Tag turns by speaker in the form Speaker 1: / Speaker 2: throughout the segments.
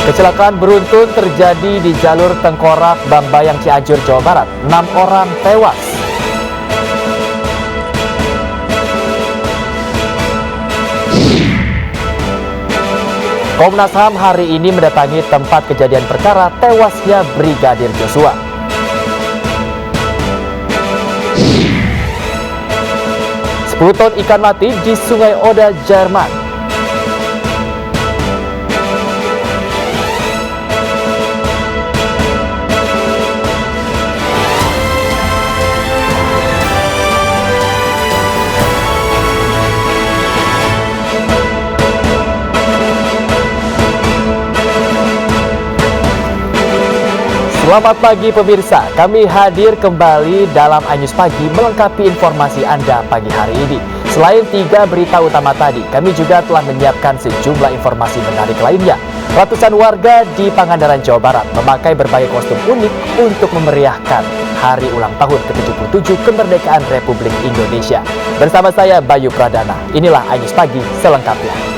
Speaker 1: Kecelakaan beruntun terjadi di jalur Tengkorak Bambayang Cianjur, Jawa Barat. 6 orang tewas. Komnas HAM hari ini mendatangi tempat kejadian perkara tewasnya Brigadir Joshua. Sepuluh ton ikan mati di Sungai Oda, Jerman. Selamat pagi pemirsa, kami hadir kembali dalam iNews Pagi melengkapi informasi Anda pagi hari ini. Selain 3 berita utama tadi, kami juga telah menyiapkan sejumlah informasi menarik lainnya. Ratusan warga di Pangandaran, Jawa Barat memakai berbagai kostum unik untuk memeriahkan hari ulang tahun ke-77 kemerdekaan Republik Indonesia. Bersama saya Bayu Pradana, inilah iNews Pagi selengkapnya.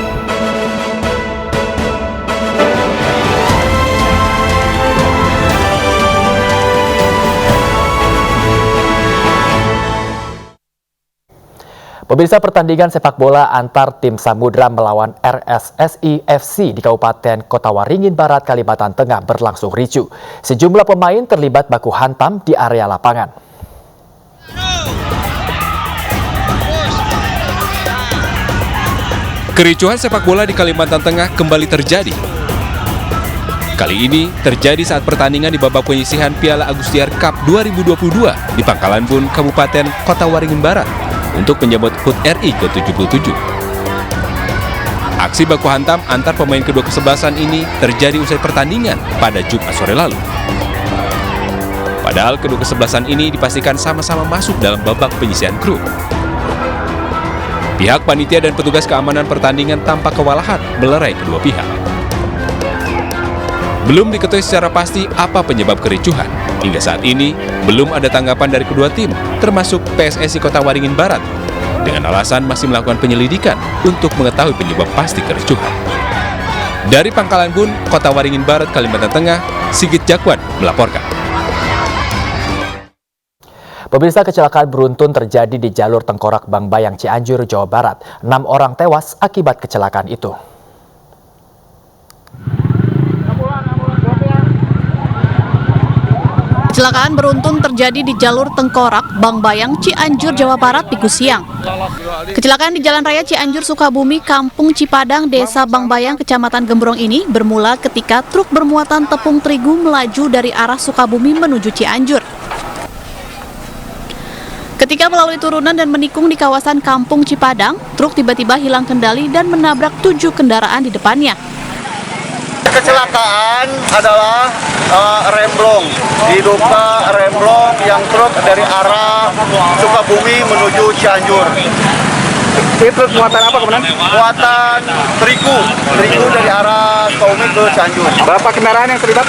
Speaker 1: Pemirsa, pertandingan sepak bola antar tim Samudra melawan RSSI FC di Kabupaten Kota Waringin Barat, Kalimantan Tengah berlangsung ricuh. Sejumlah pemain terlibat baku hantam di area lapangan.
Speaker 2: Kericuhan sepak bola di Kalimantan Tengah kembali terjadi. Kali ini terjadi saat pertandingan di babak penyisihan Piala Agustiar Cup 2022 di Pangkalan Bun, Kabupaten Kota Waringin Barat untuk menyambut HUT RI ke-77. Aksi baku hantam antar pemain kedua kesebelasan ini terjadi usai pertandingan pada Jumat sore lalu. Padahal kedua kesebelasan ini dipastikan sama-sama masuk dalam babak penyisihan grup. Pihak panitia dan petugas keamanan pertandingan tampak kewalahan melerai kedua pihak. Belum diketahui secara pasti apa penyebab kericuhan. Hingga saat ini, belum ada tanggapan dari kedua tim, termasuk PSSI Kota Waringin Barat, dengan alasan masih melakukan penyelidikan untuk mengetahui penyebab pasti kericuhan. Dari Pangkalan Bun, Kota Waringin Barat, Kalimantan Tengah, Sigit Jakwan melaporkan.
Speaker 1: Pemirsa, kecelakaan beruntun terjadi di jalur Tengkorak Bambayang Cianjur, Jawa Barat. 6 orang tewas akibat kecelakaan itu.
Speaker 3: Kecelakaan beruntun terjadi di jalur Tengkorak, Bambayang, Cianjur, Jawa Barat, Minggu siang. Kecelakaan di Jalan Raya Cianjur, Sukabumi, Kampung Cipadang, Desa Bambayang, Kecamatan Gembrong ini bermula ketika truk bermuatan tepung terigu melaju dari arah Sukabumi menuju Cianjur. Ketika melalui turunan dan menikung di kawasan Kampung Cipadang, truk tiba-tiba hilang kendali dan menabrak 7 kendaraan di depannya.
Speaker 4: Kecelakaan adalah remblong, diduga remblong yang truk dari arah Sukabumi menuju Cianjur.
Speaker 5: Ini truk muatan apa kemudian?
Speaker 4: Muatan terigu dari arah Sukabumi ke Cianjur.
Speaker 5: Berapa kendaraan yang terlibat?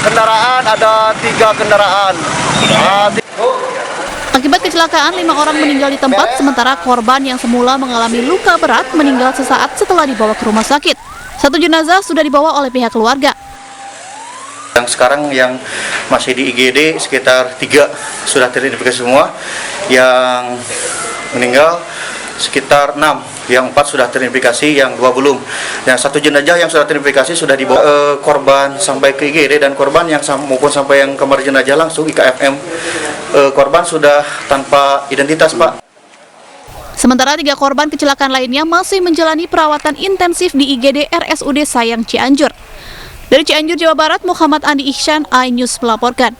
Speaker 4: Kendaraan ada 3 kendaraan.
Speaker 3: Akibat kecelakaan, 5 orang meninggal di tempat, sementara korban yang semula mengalami luka berat meninggal sesaat setelah dibawa ke rumah sakit. 1 jenazah sudah dibawa oleh pihak keluarga.
Speaker 4: Yang sekarang yang masih di IGD sekitar 3 sudah teridentifikasi semua. Yang meninggal sekitar 6, yang 4 sudah teridentifikasi, yang 2 belum. Yang 1 jenazah yang sudah teridentifikasi sudah dibawa korban sampai ke IGD, dan korban yang maupun sampai yang kamar jenazah langsung IKFM. Korban sudah tanpa identitas, Pak.
Speaker 3: Sementara 3 korban kecelakaan lainnya masih menjalani perawatan intensif di IGD RSUD Sayang Cianjur. Dari Cianjur, Jawa Barat, Muhammad Andi Ihsan, iNews melaporkan.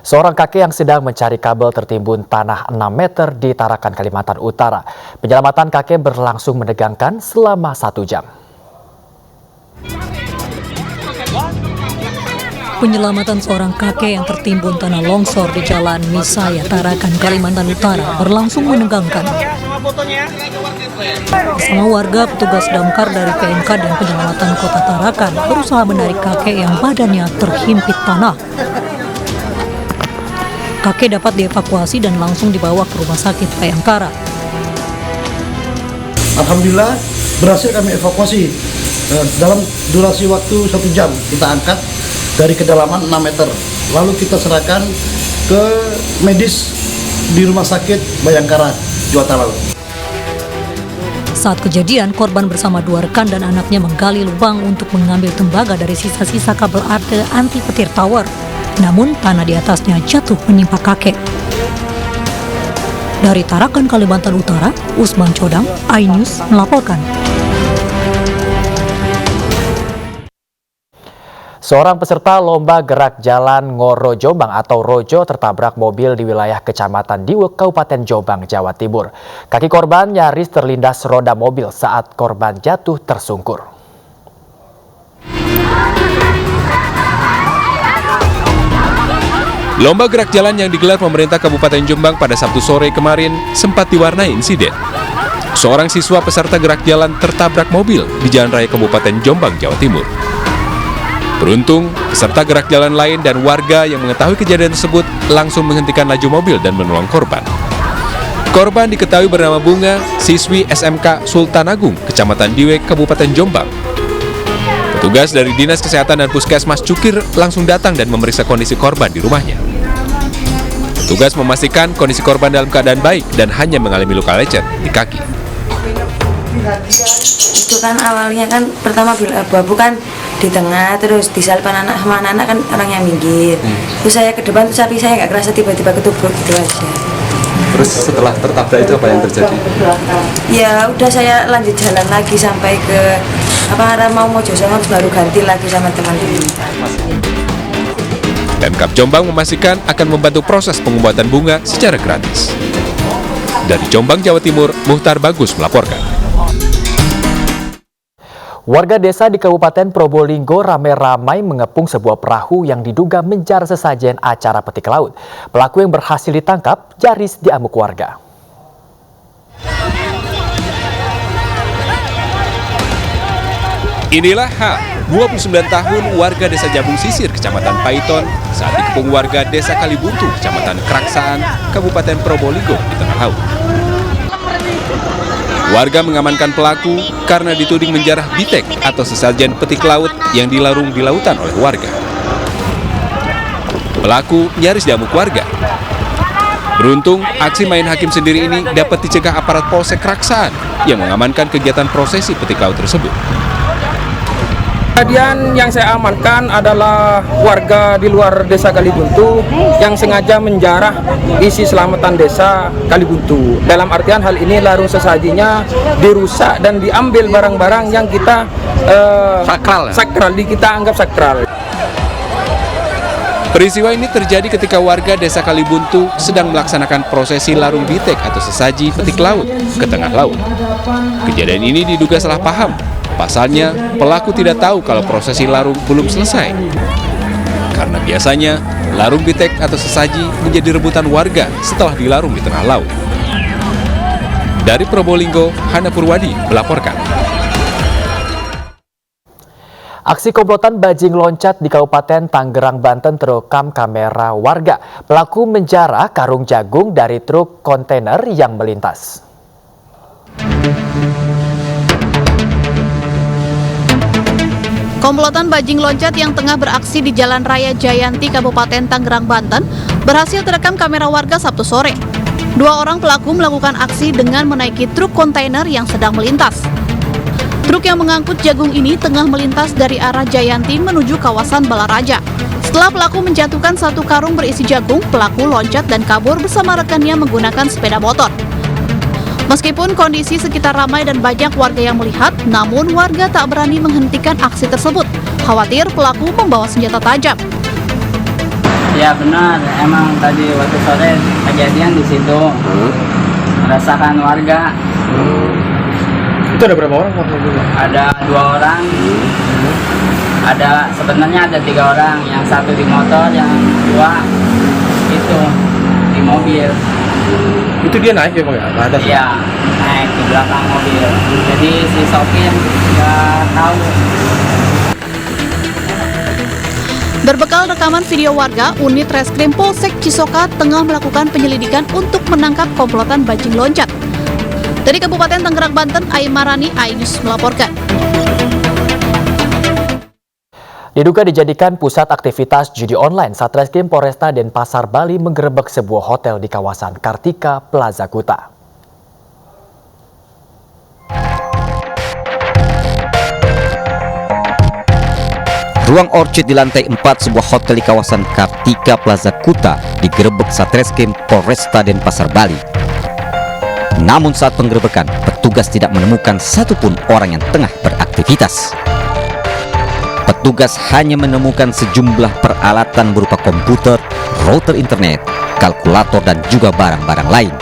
Speaker 1: Seorang kakek yang sedang mencari kabel tertimbun tanah 6 meter di Tarakan, Kalimantan Utara. Penyelamatan kakek berlangsung menegangkan selama 1 jam.
Speaker 6: Penyelamatan seorang kakek yang tertimbun tanah longsor di Jalan Misaya, Tarakan, Kalimantan Utara berlangsung menegangkan. Bersama warga, petugas damkar dari PMK dan penyelamatan Kota Tarakan berusaha menarik kakek yang badannya terhimpit tanah. Kakek dapat dievakuasi dan langsung dibawa ke rumah sakit Bayangkara.
Speaker 7: Alhamdulillah berhasil kami evakuasi Dalam durasi waktu 1 jam kita angkat dari kedalaman 6 meter. Lalu kita serahkan ke medis di Rumah Sakit Bayangkara, Jawa Laut.
Speaker 6: Saat kejadian, korban bersama 2 rekan dan anaknya menggali lubang untuk mengambil tembaga dari sisa-sisa kabel ARDE anti petir tower. Namun, tanah di atasnya jatuh menimpa kakek. Dari Tarakan, Kalimantan Utara, Usman Codang, iNews melaporkan.
Speaker 1: Seorang peserta lomba gerak jalan Ngoro Jombang atau Rojo tertabrak mobil di wilayah Kecamatan Diwek, Kabupaten Jombang, Jawa Timur. Kaki korban nyaris terlindas roda mobil saat korban jatuh tersungkur.
Speaker 2: Lomba gerak jalan yang digelar pemerintah Kabupaten Jombang pada Sabtu sore kemarin sempat diwarnai insiden. Seorang siswa peserta gerak jalan tertabrak mobil di Jalan Raya Kabupaten Jombang, Jawa Timur. Beruntung, peserta gerak jalan lain dan warga yang mengetahui kejadian tersebut langsung menghentikan laju mobil dan menolong korban. Korban diketahui bernama Bunga, siswi SMK Sultan Agung, Kecamatan Diwek, Kabupaten Jombang. Petugas dari Dinas Kesehatan dan Puskesmas Cukir langsung datang dan memeriksa kondisi korban di rumahnya. Petugas memastikan kondisi korban dalam keadaan baik dan hanya mengalami luka lecet di kaki.
Speaker 8: Itu kan awalnya kan pertama abu-abu kan di tengah, terus disalpan anak sama anak kan orangnya minggir. Terus saya ke depan, tapi saya nggak kerasa tiba-tiba ketubuk gitu aja.
Speaker 9: Terus setelah tertabrak itu apa yang terjadi?
Speaker 8: Ya udah saya lanjut jalan lagi sampai ke arah mau Mojosongo, baru ganti lagi sama teman-teman.
Speaker 2: Pemkab Jombang memastikan akan membantu proses pengobatan Bunga secara gratis. Dari Jombang, Jawa Timur, Muhtar Bagus melaporkan.
Speaker 1: Warga desa di Kabupaten Probolinggo ramai-ramai mengepung sebuah perahu yang diduga menjar sesajen acara petik laut. Pelaku yang berhasil ditangkap nyaris diamuk warga.
Speaker 2: Inilah H, 29 tahun warga desa Jabung Sisir, Kecamatan Paiton, saat dikepung warga desa Kalibuntu, Kecamatan Keraksaan, Kabupaten Probolinggo di tengah laut. Warga mengamankan pelaku karena dituding menjarah bitek atau sesajen petik laut yang dilarung di lautan oleh warga. Pelaku nyaris diamuk warga. Beruntung, aksi main hakim sendiri ini dapat dicegah aparat Polsek Keraksaan yang mengamankan kegiatan prosesi petik laut tersebut.
Speaker 5: Kejadian yang saya amankan adalah warga di luar desa Kalibuntu yang sengaja menjarah isi selamatan desa Kalibuntu. Dalam artian hal ini larung sesajinya dirusak dan diambil barang-barang yang kita sakral, kita anggap sakral.
Speaker 2: Peristiwa ini terjadi ketika warga desa Kalibuntu sedang melaksanakan prosesi larung bitek atau sesaji petik laut ke tengah laut. Kejadian ini diduga salah paham. Pasalnya, pelaku tidak tahu kalau prosesi larung belum selesai. Karena biasanya, larung bitek atau sesaji menjadi rebutan warga setelah dilarung di tengah laut. Dari Probolinggo, Hana Purwadi melaporkan.
Speaker 1: Aksi komplotan bajing loncat di Kabupaten Tangerang, Banten terekam kamera warga. Pelaku menjarah karung jagung dari truk kontainer yang melintas.
Speaker 3: Komplotan bajing loncat yang tengah beraksi di Jalan Raya Jayanti, Kabupaten Tangerang, Banten, berhasil terekam kamera warga Sabtu sore. 2 orang pelaku melakukan aksi dengan menaiki truk kontainer yang sedang melintas. Truk yang mengangkut jagung ini tengah melintas dari arah Jayanti menuju kawasan Balaraja. Setelah pelaku menjatuhkan 1 karung berisi jagung, pelaku loncat dan kabur bersama rekannya menggunakan sepeda motor. Meskipun kondisi sekitar ramai dan banyak warga yang melihat, namun warga tak berani menghentikan aksi tersebut. Khawatir pelaku membawa senjata tajam.
Speaker 10: Ya benar, emang tadi waktu sore kejadian di situ. Merasakan warga.
Speaker 9: Itu ada berapa orang?
Speaker 10: Ada 2 orang. Sebenarnya ada 3 orang, yang 1 di motor, yang 2 itu di mobil.
Speaker 9: Itu dia naik ya Pak ya? Ke atas?
Speaker 10: Iya, naik di belakang mobil. Jadi si sopir nggak tahu.
Speaker 3: Berbekal rekaman video warga, unit Reskrim Polsek Cisoka tengah melakukan penyelidikan untuk menangkap komplotan bajing loncat. Dari Kabupaten Tangerang, Banten, Aimarani, iNews melaporkan.
Speaker 1: Diduga dijadikan pusat aktivitas judi online, Satreskrim Polresta Denpasar Bali menggerebek sebuah hotel di kawasan Kartika Plaza Kuta.
Speaker 11: Ruang orchid di lantai 4 sebuah hotel di kawasan Kartika Plaza Kuta digerebek Satreskrim Polresta Denpasar Bali. Namun saat penggerebekan, petugas tidak menemukan satupun orang yang tengah beraktivitas. Petugas hanya menemukan sejumlah peralatan berupa komputer, router internet, kalkulator, dan juga barang-barang lain.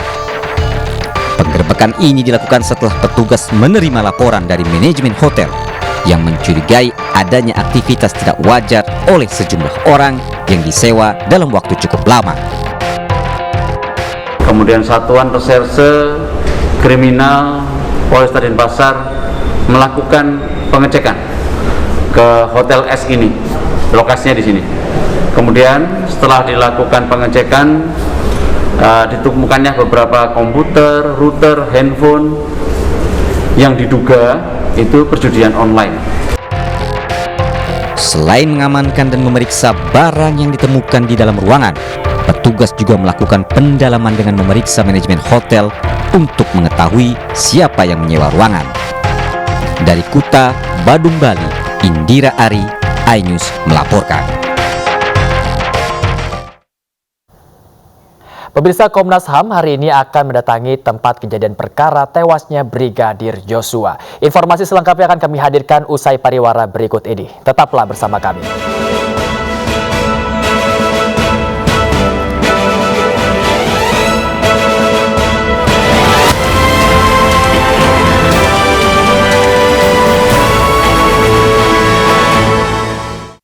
Speaker 11: Penggerebekan ini dilakukan setelah petugas menerima laporan dari manajemen hotel yang mencurigai adanya aktivitas tidak wajar oleh sejumlah orang yang disewa dalam waktu cukup lama.
Speaker 12: Kemudian Satuan Reserse Kriminal Polresta Denpasar melakukan pengecekan ke Hotel S ini, lokasinya di sini. Kemudian setelah dilakukan pengecekan, ditemukannya beberapa komputer, router, handphone yang diduga itu perjudian online.
Speaker 11: Selain mengamankan dan memeriksa barang yang ditemukan di dalam ruangan, petugas juga melakukan pendalaman dengan memeriksa manajemen hotel untuk mengetahui siapa yang menyewa ruangan. Dari Kuta, Badung, Bali, Indira Ari, iNews melaporkan.
Speaker 1: Pemirsa, Komnas HAM hari ini akan mendatangi tempat kejadian perkara tewasnya Brigadir Joshua. Informasi selengkapnya akan kami hadirkan usai pariwara berikut ini. Tetaplah bersama kami.